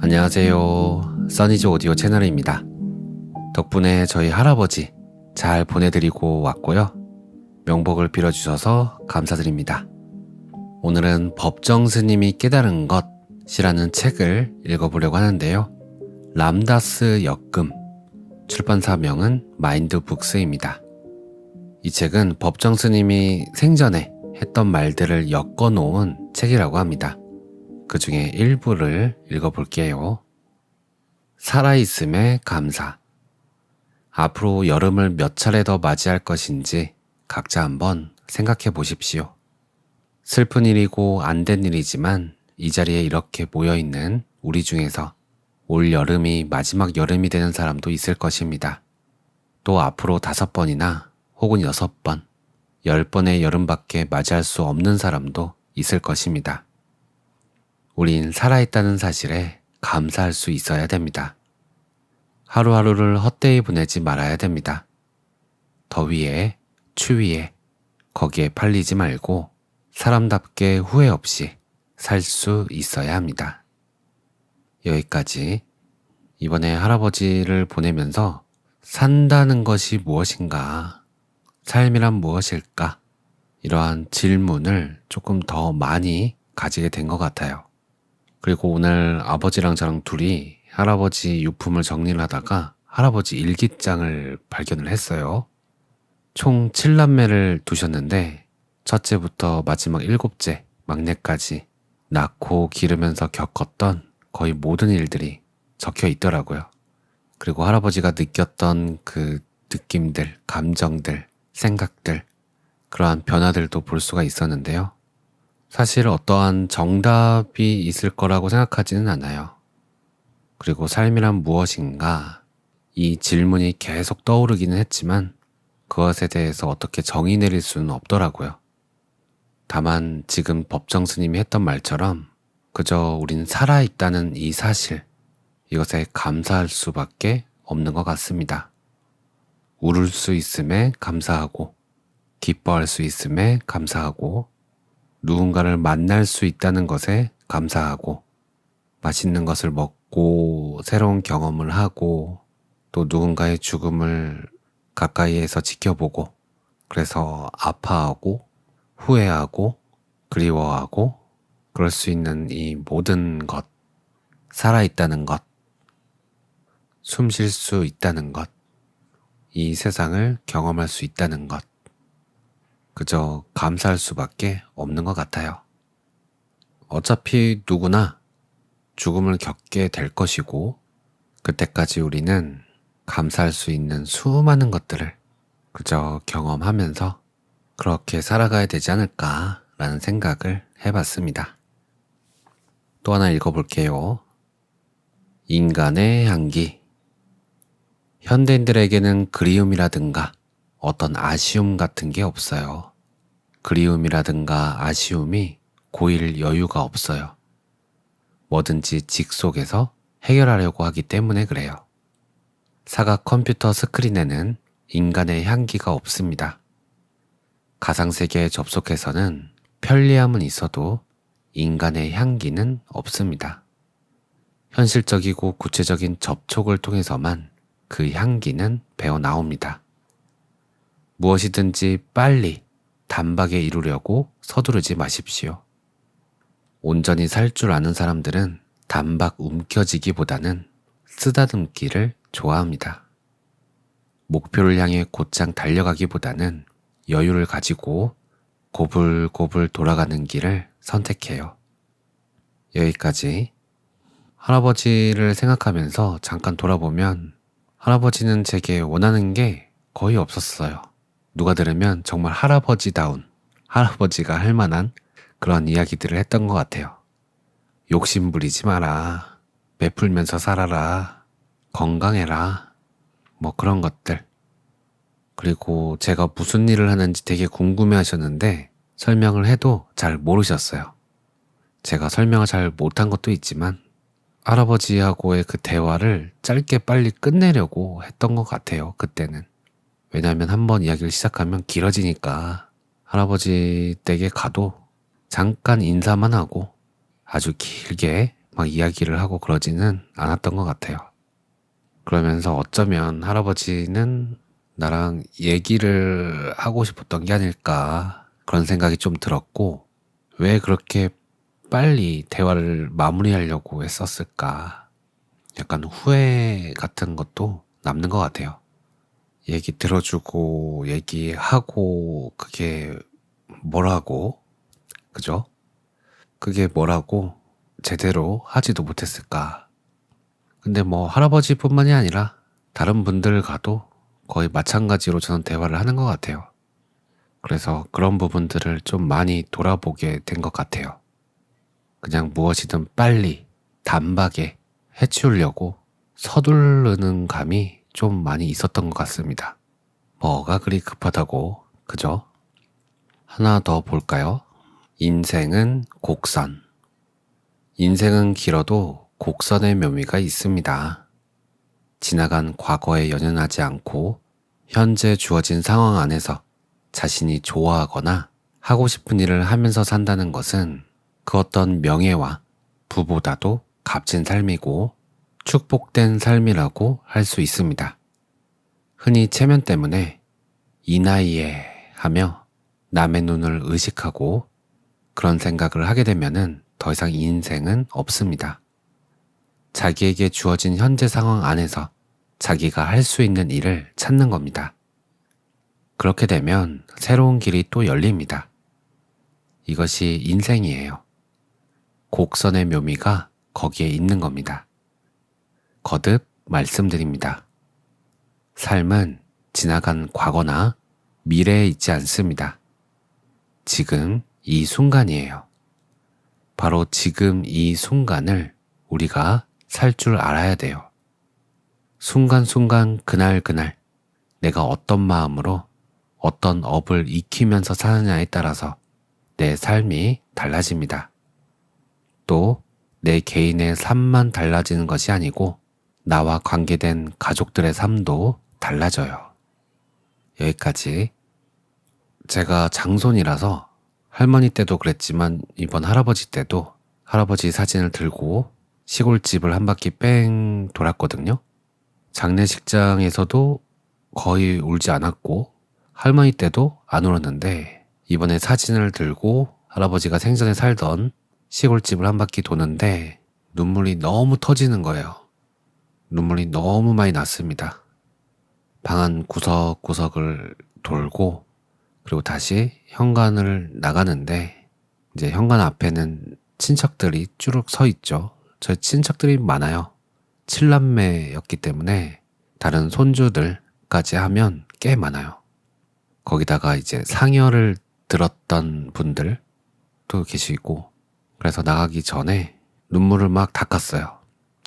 안녕하세요. 써니즈 오디오 채널입니다. 덕분에 저희 할아버지 잘 보내드리고 왔고요. 명복을 빌어주셔서 감사드립니다. 오늘은 법정 스님이 깨달은 것이라는 책을 읽어보려고 하는데요. 람다스 역금, 출판사명은 마인드북스입니다. 이 책은 법정 스님이 생전에 했던 말들을 엮어놓은 책이라고 합니다. 그 중에 일부를 읽어볼게요. 살아있음에 감사. 앞으로 여름을 몇 차례 더 맞이할 것인지 각자 한번 생각해 보십시오. 슬픈 일이고 안 된 일이지만 이 자리에 이렇게 모여있는 우리 중에서 올 여름이 마지막 여름이 되는 사람도 있을 것입니다. 또 앞으로 5번이나 혹은 6번, 10번의 여름밖에 맞이할 수 없는 사람도 있을 것입니다. 우린 살아있다는 사실에 감사할 수 있어야 됩니다. 하루하루를 헛되이 보내지 말아야 됩니다. 더위에, 추위에, 거기에 팔리지 말고 사람답게 후회 없이 살 수 있어야 합니다. 여기까지. 이번에 할아버지를 보내면서 산다는 것이 무엇인가, 삶이란 무엇일까, 이러한 질문을 조금 더 많이 가지게 된 것 같아요. 그리고 오늘 아버지랑 저랑 둘이 할아버지 유품을 정리를 하다가 할아버지 일기장을 발견을 했어요. 총 7남매를 두셨는데 첫째부터 마지막 7째, 막내까지 낳고 기르면서 겪었던 거의 모든 일들이 적혀 있더라고요. 그리고 할아버지가 느꼈던 그 느낌들, 감정들, 생각들, 그러한 변화들도 볼 수가 있었는데요. 사실 어떠한 정답이 있을 거라고 생각하지는 않아요. 그리고 삶이란 무엇인가, 이 질문이 계속 떠오르기는 했지만 그것에 대해서 어떻게 정의 내릴 수는 없더라고요. 다만 지금 법정 스님이 했던 말처럼 그저 우린 살아있다는 이 사실, 이것에 감사할 수밖에 없는 것 같습니다. 울을 수 있음에 감사하고, 기뻐할 수 있음에 감사하고, 누군가를 만날 수 있다는 것에 감사하고, 맛있는 것을 먹고 새로운 경험을 하고, 또 누군가의 죽음을 가까이에서 지켜보고, 그래서 아파하고 후회하고 그리워하고 그럴 수 있는 이 모든 것, 살아있다는 것, 숨 쉴 수 있다는 것, 이 세상을 경험할 수 있다는 것, 그저 감사할 수밖에 없는 것 같아요. 어차피 누구나 죽음을 겪게 될 것이고, 그때까지 우리는 감사할 수 있는 수많은 것들을 그저 경험하면서 그렇게 살아가야 되지 않을까라는 생각을 해봤습니다. 또 하나 읽어볼게요. 인간의 향기. 현대인들에게는 그리움이라든가 어떤 아쉬움 같은 게 없어요. 그리움이라든가 아쉬움이 고일 여유가 없어요. 뭐든지 직속에서 해결하려고 하기 때문에 그래요. 사각 컴퓨터 스크린에는 인간의 향기가 없습니다. 가상세계에 접속해서는 편리함은 있어도 인간의 향기는 없습니다. 현실적이고 구체적인 접촉을 통해서만 그 향기는 배어 나옵니다. 무엇이든지 빨리 단박에 이루려고 서두르지 마십시오. 온전히 살 줄 아는 사람들은 단박 움켜쥐기보다는 쓰다듬기를 좋아합니다. 목표를 향해 곧장 달려가기보다는 여유를 가지고 고불고불 돌아가는 길을 선택해요. 여기까지. 할아버지를 생각하면서 잠깐 돌아보면 할아버지는 제게 원하는 게 거의 없었어요. 누가 들으면 정말 할아버지다운, 할아버지가 할 만한 그런 이야기들을 했던 것 같아요. 욕심 부리지 마라, 베풀면서 살아라, 건강해라, 뭐 그런 것들. 그리고 제가 무슨 일을 하는지 되게 궁금해 하셨는데 설명을 해도 잘 모르셨어요. 제가 설명을 잘 못한 것도 있지만 할아버지하고의 그 대화를 짧게 빨리 끝내려고 했던 것 같아요, 그때는. 왜냐하면 한번 이야기를 시작하면 길어지니까 할아버지 댁에 가도 잠깐 인사만 하고 아주 길게 막 이야기를 하고 그러지는 않았던 것 같아요. 그러면서 어쩌면 할아버지는 나랑 얘기를 하고 싶었던 게 아닐까 그런 생각이 좀 들었고, 왜 그렇게 빨리 대화를 마무리하려고 했었을까, 약간 후회 같은 것도 남는 것 같아요. 얘기 들어주고 얘기하고 그게 뭐라고, 그죠? 그게 뭐라고 제대로 하지도 못했을까. 근데 뭐 할아버지뿐만이 아니라 다른 분들 가도 거의 마찬가지로 저는 대화를 하는 것 같아요. 그래서 그런 부분들을 좀 많이 돌아보게 된 것 같아요. 그냥 무엇이든 빨리 단박에 해치우려고 서두르는 감이 좀 많이 있었던 것 같습니다. 뭐가 그리 급하다고, 그죠? 하나 더 볼까요? 인생은 곡선. 인생은 길어도 곡선의 묘미가 있습니다. 지나간 과거에 연연하지 않고 현재 주어진 상황 안에서 자신이 좋아하거나 하고 싶은 일을 하면서 산다는 것은 그 어떤 명예와 부보다도 값진 삶이고 축복된 삶이라고 할 수 있습니다. 흔히 체면 때문에 이 나이에 하며 남의 눈을 의식하고 그런 생각을 하게 되면은 더 이상 인생은 없습니다. 자기에게 주어진 현재 상황 안에서 자기가 할 수 있는 일을 찾는 겁니다. 그렇게 되면 새로운 길이 또 열립니다. 이것이 인생이에요. 곡선의 묘미가 거기에 있는 겁니다. 거듭 말씀드립니다. 삶은 지나간 과거나 미래에 있지 않습니다. 지금 이 순간이에요. 바로 지금 이 순간을 우리가 살 줄 알아야 돼요. 순간순간 그날그날 내가 어떤 마음으로 어떤 업을 익히면서 사느냐에 따라서 내 삶이 달라집니다. 또 내 개인의 삶만 달라지는 것이 아니고 나와 관계된 가족들의 삶도 달라져요. 여기까지. 제가 장손이라서 할머니 때도 그랬지만 이번 할아버지 때도 할아버지 사진을 들고 시골집을 한 바퀴 뺑 돌았거든요. 장례식장에서도 거의 울지 않았고 할머니 때도 안 울었는데, 이번에 사진을 들고 할아버지가 생전에 살던 시골집을 한 바퀴 도는데 눈물이 너무 터지는 거예요. 눈물이 너무 많이 났습니다. 방 안 구석구석을 돌고 그리고 다시 현관을 나가는데 이제 현관 앞에는 친척들이 쭈룩 서 있죠. 저희 친척들이 많아요. 7남매였기 때문에 다른 손주들까지 하면 꽤 많아요. 거기다가 이제 상여를 들었던 분들도 계시고, 그래서 나가기 전에 눈물을 막 닦았어요.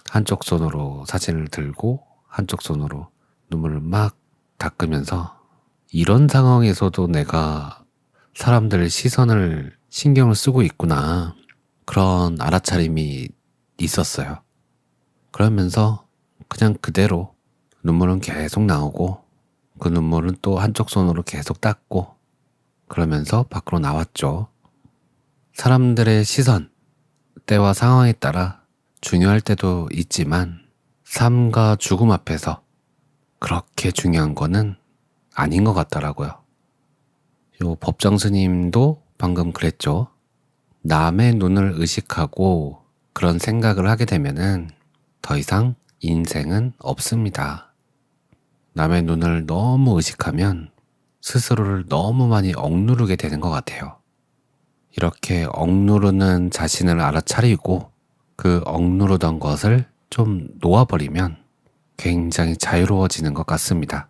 한쪽 손으로 사진을 들고 한쪽 손으로 눈물을 막 닦으면서, 이런 상황에서도 내가 사람들의 시선을 신경을 쓰고 있구나, 그런 알아차림이 있었어요. 그러면서 그냥 그대로 눈물은 계속 나오고 그 눈물은 또 한쪽 손으로 계속 닦고 그러면서 밖으로 나왔죠. 사람들의 시선, 때와 상황에 따라 중요할 때도 있지만 삶과 죽음 앞에서 그렇게 중요한 거는 아닌 것 같더라고요. 요 법정 스님도 방금 그랬죠. 남의 눈을 의식하고 그런 생각을 하게 되면은 더 이상 인생은 없습니다. 남의 눈을 너무 의식하면 스스로를 너무 많이 억누르게 되는 것 같아요. 이렇게 억누르는 자신을 알아차리고 그 억누르던 것을 좀 놓아버리면 굉장히 자유로워지는 것 같습니다.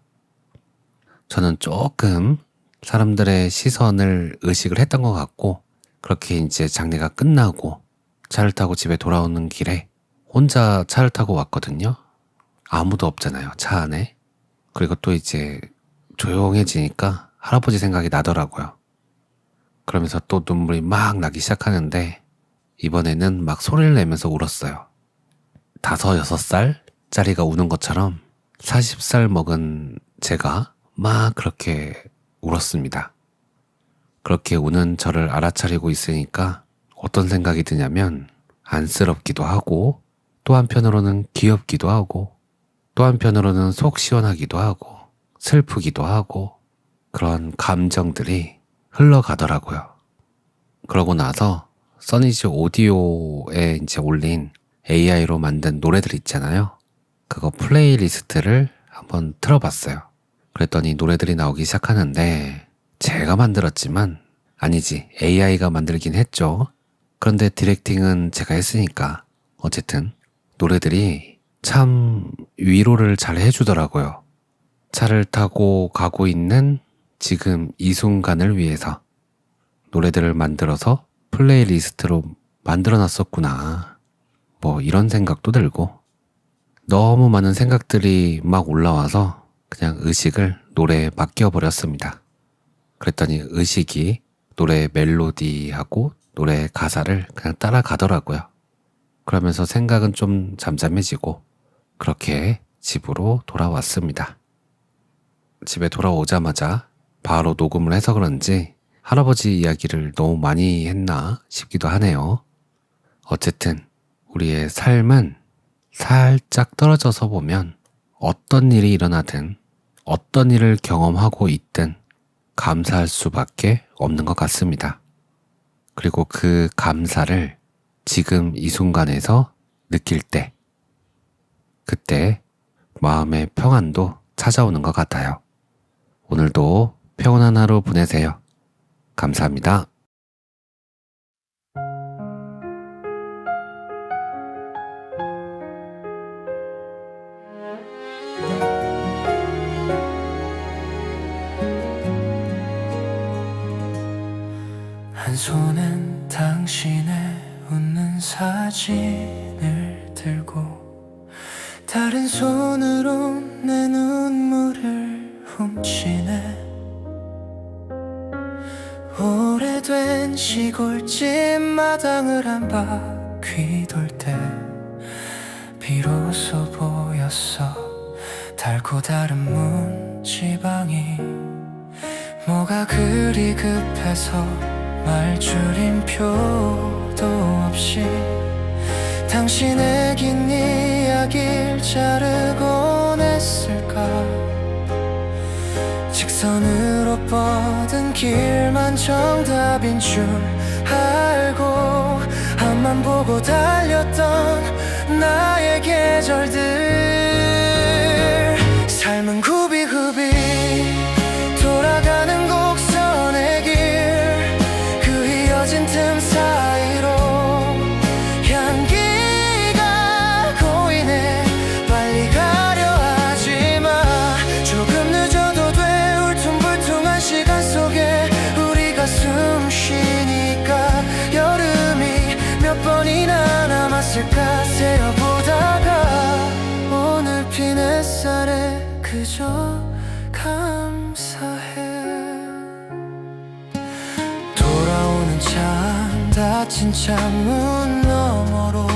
저는 조금 사람들의 시선을 의식을 했던 것 같고, 그렇게 이제 장례가 끝나고 차를 타고 집에 돌아오는 길에 혼자 차를 타고 왔거든요. 아무도 없잖아요, 차 안에. 그리고 또 이제 조용해지니까 할아버지 생각이 나더라고요. 그러면서 또 눈물이 막 나기 시작하는데 이번에는 막 소리를 내면서 울었어요. 5, 6살짜리가 우는 것처럼 40살 먹은 제가 막 그렇게 울었습니다. 그렇게 우는 저를 알아차리고 있으니까 어떤 생각이 드냐면, 안쓰럽기도 하고, 또 한편으로는 귀엽기도 하고, 또 한편으로는 속 시원하기도 하고, 슬프기도 하고, 그런 감정들이 흘러가더라고요. 그러고 나서 써니즈 오디오에 이제 올린 AI로 만든 노래들 있잖아요. 그거 플레이리스트를 한번 틀어봤어요. 그랬더니 노래들이 나오기 시작하는데 제가 만들었지만 아니지 AI가 만들긴 했죠. 그런데 디렉팅은 제가 했으니까 어쨌든 노래들이 참 위로를 잘 해주더라고요. 차를 타고 가고 있는 지금 이 순간을 위해서 노래들을 만들어서 플레이리스트로 만들어놨었구나. 뭐 이런 생각도 들고 너무 많은 생각들이 막 올라와서 그냥 의식을 노래에 맡겨버렸습니다. 그랬더니 의식이 노래 멜로디하고 노래 가사를 그냥 따라가더라고요. 그러면서 생각은 좀 잠잠해지고 그렇게 집으로 돌아왔습니다. 집에 돌아오자마자 바로 녹음을 해서 그런지 할아버지 이야기를 너무 많이 했나 싶기도 하네요. 어쨌든 우리의 삶은 살짝 떨어져서 보면 어떤 일이 일어나든 어떤 일을 경험하고 있든 감사할 수밖에 없는 것 같습니다. 그리고 그 감사를 지금 이 순간에서 느낄 때, 그때 마음의 평안도 찾아오는 것 같아요. 오늘도 평온한 하루 보내세요. 감사합니다. 한 손엔 당신의 웃는 사진을 들고 다른 손으로 내 눈물을 훔치네. 오래된 시골집 마당을 한 바퀴 돌 때 비로소 보였어 달고 다른 문지방이. 뭐가 그리 급해서 말줄임표도 없이 당신의 긴 이야기를 자르곤 했을까. 직선으로 뻗은 길만 정답인 줄 알고 앞만 보고 달렸던 나의 계절들. 삶은 굽이굽이 돌아가는 곡선의 길, 그 이어진 틈 사이로 향기가 고이네. 빨리 가려 하지 마. 조금 늦어도 돼. 울퉁불퉁한 시간 속에 우리가 숨 쉬니까. 여름이 몇 번이나 남았을까 세어보다가 오늘 핀 햇살에 그저 감사해. 돌아오는 참 닫힌 창문 너머로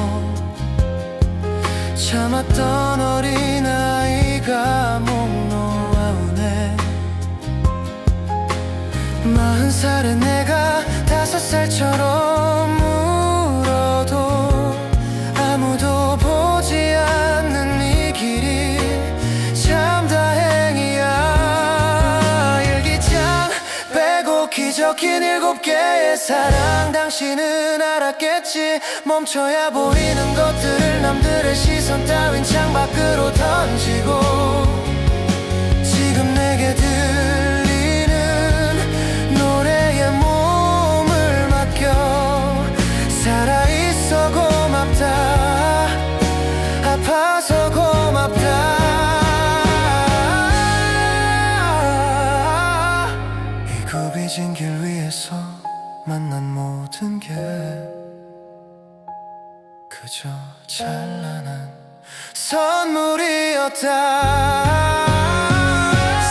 참았던 어린아이가 목 놓아오네. 40살의 내가 5살처럼 울어도 아무도 보지 않는 이 길이 참 다행이야. 일기장 빼고 기적인 7개의 사랑. 당신은 알았겠지. 멈춰야 보이는 것들을 남들의 시선 따윈 창밖으로 던지고 지금 내게 들리는 노래에 몸을 맡겨. 살아있어 고맙다. 아파서 고맙다. 이 굽이진 길 위에서 만난 모든 게 그저 찬란한 선물이었다.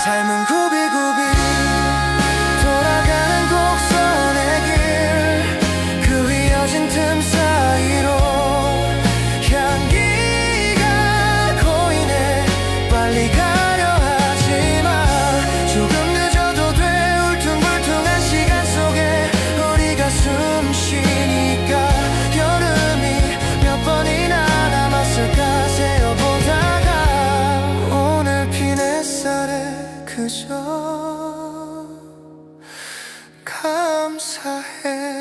삶은 굽이굽이 돌아가는 곡선의 길, 그 이어진 틈 사이로 향기가 고이네. 빨리 가려 하지 마. 조금 늦어도 돼. 울퉁불퉁한 시간 속에 우리가 숨 쉬니까. 여름이 그저 감사해.